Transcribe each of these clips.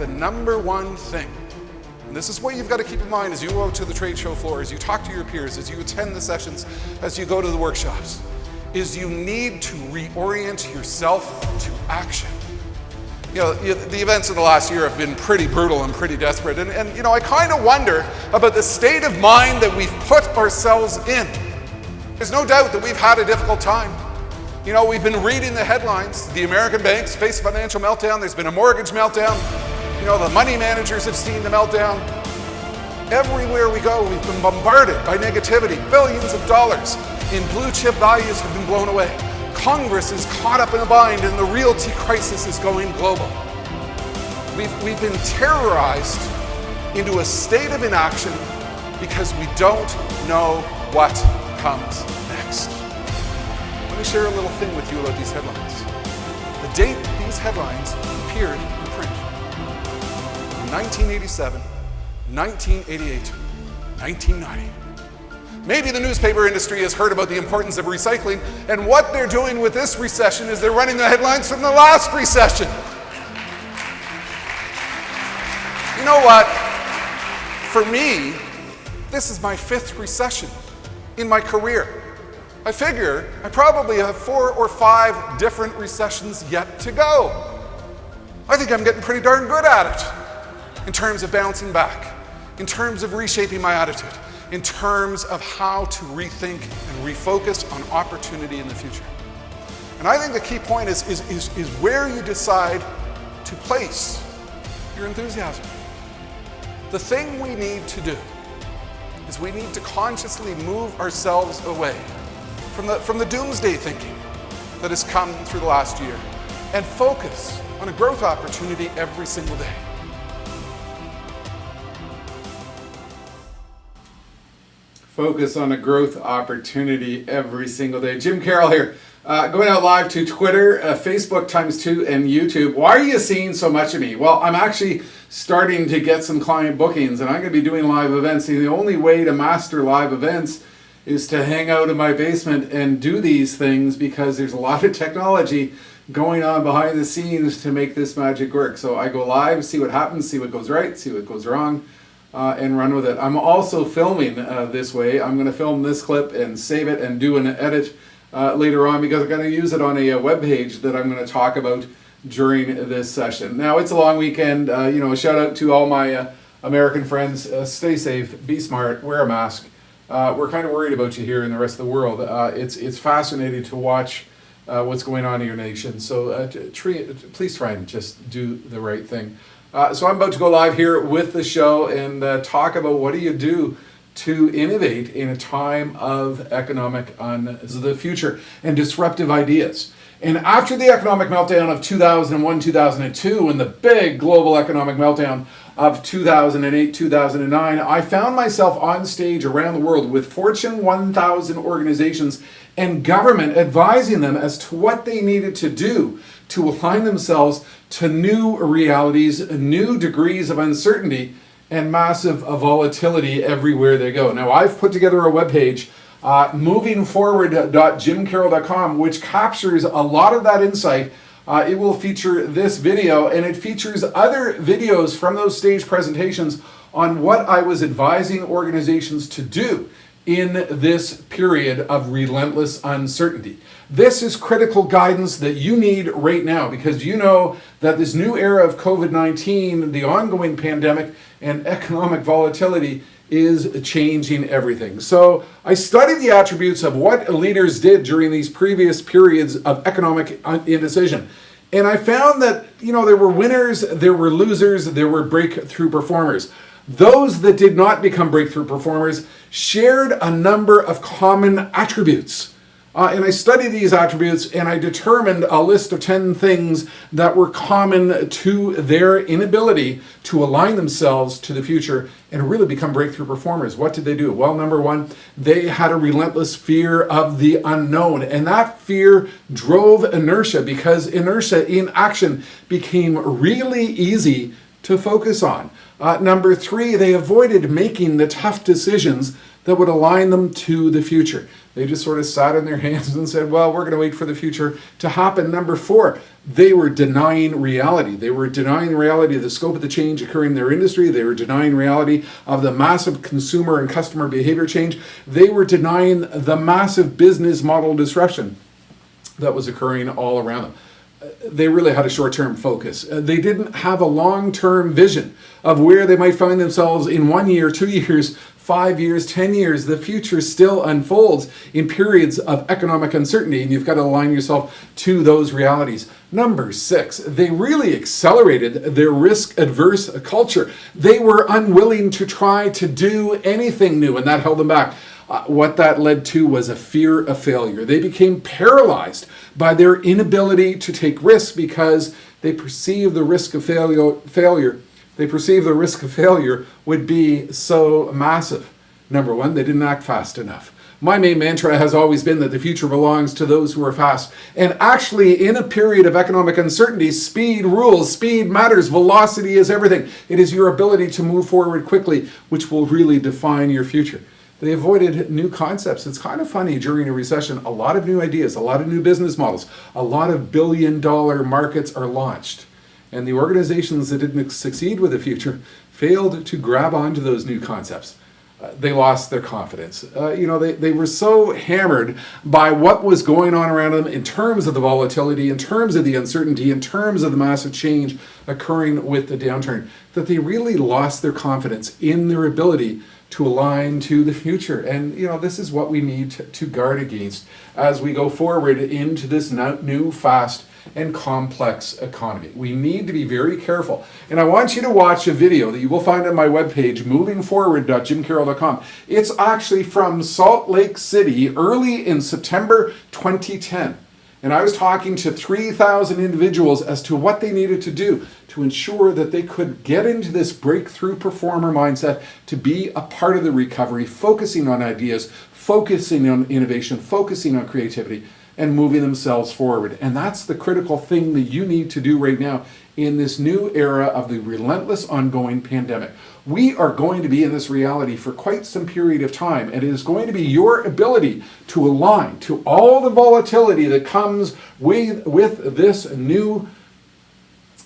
the number one thing, and this is what you've got to keep in mind as you go to the trade show floor, as you talk to your peers, as you attend the sessions, as you go to the workshops, is you need to reorient yourself to action. The events of the last year have been pretty brutal and pretty desperate, and I kind of wonder about the state of mind that we've put ourselves in. There's no doubt that we've had a difficult time. We've been reading the headlines. The American banks face financial meltdown. There's been a mortgage meltdown. The money managers have seen the meltdown. Everywhere we go, we've been bombarded by negativity. Billions of dollars in blue chip values have been blown away. Congress is caught up in a bind, and the realty crisis is going global. We've been terrorized into a state of inaction because we don't know what comes next. Let me share a little thing with you about these headlines. The date these headlines appeared in print: 1987, 1988, 1990. Maybe the newspaper industry has heard about the importance of recycling, and what they're doing with this recession is they're running the headlines from the last recession. You know what? For me, this is my 5th recession in my career. I figure I probably have 4 or 5 different recessions yet to go. I think I'm getting pretty darn good at it in terms of bouncing back, in terms of reshaping my attitude, in terms of how to rethink and refocus on opportunity in the future. And I think the key point is where you decide to place your enthusiasm. The thing we need to do is we need to consciously move ourselves away from the doomsday thinking that has come through the last year and focus on a growth opportunity every single day. Focus on a growth opportunity every single day. Jim Carroll here, going out live to Twitter, Facebook ×2, and YouTube. Why are you seeing so much of me? Well, I'm actually starting to get some client bookings, and I'm going to be doing live events. And the only way to master live events is to hang out in my basement and do these things, because there's a lot of technology going on behind the scenes to make this magic work. So I go live, see what happens, see what goes right, see what goes wrong, and run with it. I'm also filming this way. I'm going to film this clip and save it and do an edit later on, because I'm going to use it on a web page that I'm going to talk about during this session. Now, it's a long weekend. A shout out to all my American friends. Stay safe, be smart, wear a mask. We're kind of worried about you here in the rest of the world. It's fascinating to watch what's going on in your nation. So please try and just do the right thing. So I'm about to go live here with the show and talk about what do you do to innovate in a time of economic the future and disruptive ideas. And after the economic meltdown of 2001, 2002, and the big global economic meltdown of 2008, 2009, I found myself on stage around the world with Fortune 1000 organizations and government advising them as to what they needed to do to align themselves to new realities, new degrees of uncertainty, and massive volatility everywhere they go. Now, I've put together a webpage, movingforward.jimcarroll.com, which captures a lot of that insight. It will feature this video, and it features other videos from those stage presentations on what I was advising organizations to do in this period of relentless uncertainty. This is critical guidance that you need right now, because you know that this new era of COVID-19, the ongoing pandemic, and economic volatility is changing everything. So I studied the attributes of what leaders did during these previous periods of economic indecision. And I found that, there were winners, there were losers, there were breakthrough performers. Those that did not become breakthrough performers shared a number of common attributes. And I studied these attributes, and I determined a list of 10 things that were common to their inability to align themselves to the future and really become breakthrough performers. What did they do? Well, number one, they had a relentless fear of the unknown. And that fear drove inertia, because inertia in action became really easy to focus on. Number three, they avoided making the tough decisions that would align them to the future. They just sort of sat in their hands and said, well, we're going to wait for the future to happen. Number four, They were denying reality. They were denying reality of the scope of the change occurring in their industry. They were denying reality of the massive consumer and customer behavior change. They were denying the massive business model disruption that was occurring all around them. They really had a short-term focus. They didn't have a long-term vision of where they might find themselves in 1 year, 2 years, 5 years, 10 years. The future still unfolds in periods of economic uncertainty, and you've got to align yourself to those realities. Number 6, they really accelerated their risk-adverse culture. They were unwilling to try to do anything new, and that held them back. What that led to was a fear of failure. They became paralyzed by their inability to take risks because they perceived the risk of failure. They perceived the risk of failure would be so massive. Number 1, they didn't act fast enough. My main mantra has always been that the future belongs to those who are fast. And actually, in a period of economic uncertainty, speed rules, speed matters, velocity is everything. It is your ability to move forward quickly, which will really define your future. They avoided new concepts. It's kind of funny during a recession, a lot of new ideas, a lot of new business models, a lot of billion-dollar markets are launched. And the organizations that didn't succeed with the future failed to grab onto those new concepts. They lost their confidence. They were so hammered by what was going on around them in terms of the volatility, in terms of the uncertainty, in terms of the massive change occurring with the downturn, that they really lost their confidence in their ability to align to the future. And this is what we need to guard against as we go forward into this new, fast, and complex economy. We need to be very careful. And I want you to watch a video that you will find on my webpage, movingforward.jimcarroll.com. It's actually from Salt Lake City early in September 2010. And I was talking to 3,000 individuals as to what they needed to do to ensure that they could get into this breakthrough performer mindset, to be a part of the recovery, focusing on ideas, focusing on innovation, focusing on creativity, and moving themselves forward. And that's the critical thing that you need to do right now in this new era of the relentless ongoing pandemic. We are going to be in this reality for quite some period of time, and it is going to be your ability to align to all the volatility that comes with this new.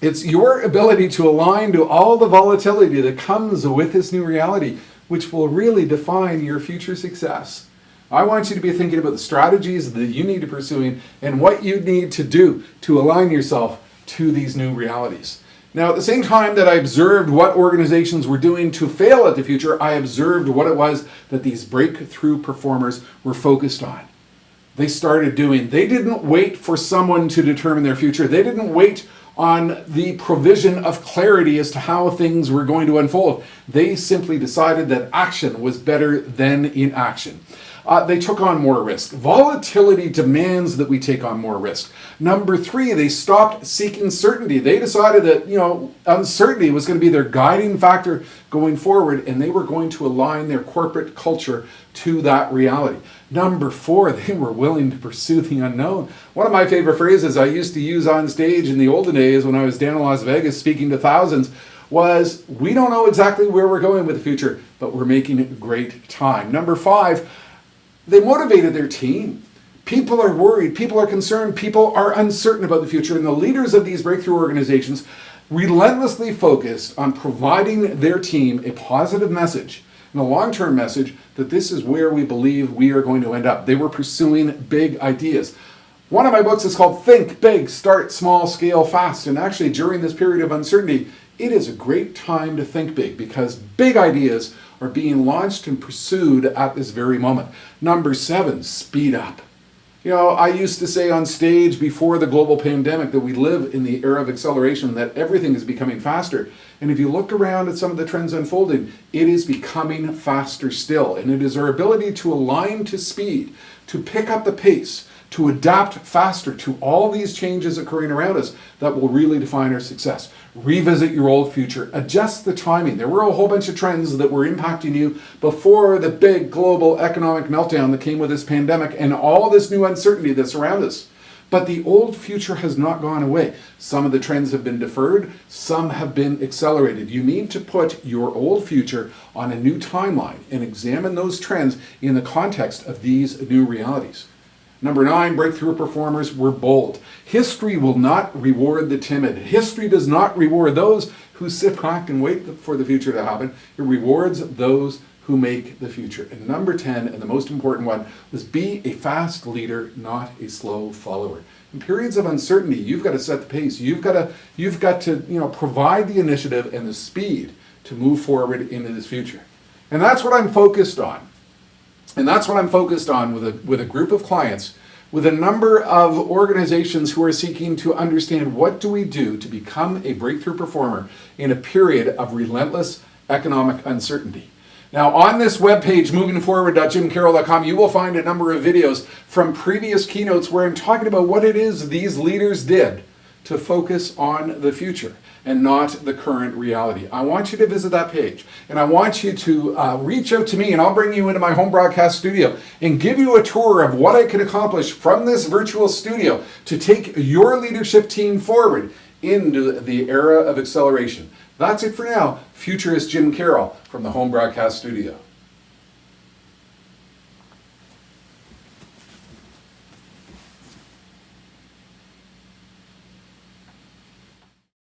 It's your ability to align to all the volatility that comes with this new reality, which will really define your future success. I want you to be thinking about the strategies that you need to pursue and what you need to do to align yourself to these new realities. Now, at the same time that I observed what organizations were doing to fail at the future, I observed what it was that these breakthrough performers were focused on. They started doing. They didn't wait for someone to determine their future. They didn't wait on the provision of clarity as to how things were going to unfold. They simply decided that action was better than inaction. They took on more risk. Volatility demands that we take on more risk. Number 3, they stopped seeking certainty. They decided that, uncertainty was going to be their guiding factor going forward, and they were going to align their corporate culture to that reality. Number 4, they were willing to pursue the unknown. One of my favorite phrases I used to use on stage in the olden days when I was down in Las Vegas speaking to thousands was, we don't know exactly where we're going with the future, but we're making a great time. Number 5, they motivated their team. People are worried, people are concerned, people are uncertain about the future, and the leaders of these breakthrough organizations relentlessly focused on providing their team a positive message and a long-term message that this is where we believe we are going to end up. They were pursuing big ideas. One of my books is called Think Big, Start Small, Scale Fast, and actually during this period of uncertainty, it is a great time to think big because big ideas are being launched and pursued at this very moment. Number 7, speed up. I used to say on stage before the global pandemic that we live in the era of acceleration, that everything is becoming faster. And if you look around at some of the trends unfolding, it is becoming faster still. And it is our ability to align to speed, to pick up the pace, to adapt faster to all these changes occurring around us that will really define our success. Revisit your old future, adjust the timing. There were a whole bunch of trends that were impacting you before the big global economic meltdown that came with this pandemic and all this new uncertainty that's around us. But the old future has not gone away. Some of the trends have been deferred, some have been accelerated. You need to put your old future on a new timeline and examine those trends in the context of these new realities. Number 9, breakthrough performers were bold. History will not reward the timid. History does not reward those who sit back and wait for the future to happen. It rewards those who make the future. And number 10, and the most important one, was be a fast leader, not a slow follower. In periods of uncertainty, you've got to set the pace. You've got to provide the initiative and the speed to move forward into this future. And that's what I'm focused on. And that's what I'm focused on with a group of clients, with a number of organizations who are seeking to understand what do we do to become a breakthrough performer in a period of relentless economic uncertainty. Now, on this webpage, movingforward.jimcarroll.com, you will find a number of videos from previous keynotes where I'm talking about what it is these leaders did to focus on the future and not the current reality. I want you to visit that page, and I want you to reach out to me, and I'll bring you into my home broadcast studio and give you a tour of what I can accomplish from this virtual studio to take your leadership team forward into the era of acceleration. That's it for now. Futurist Jim Carroll from the home broadcast studio.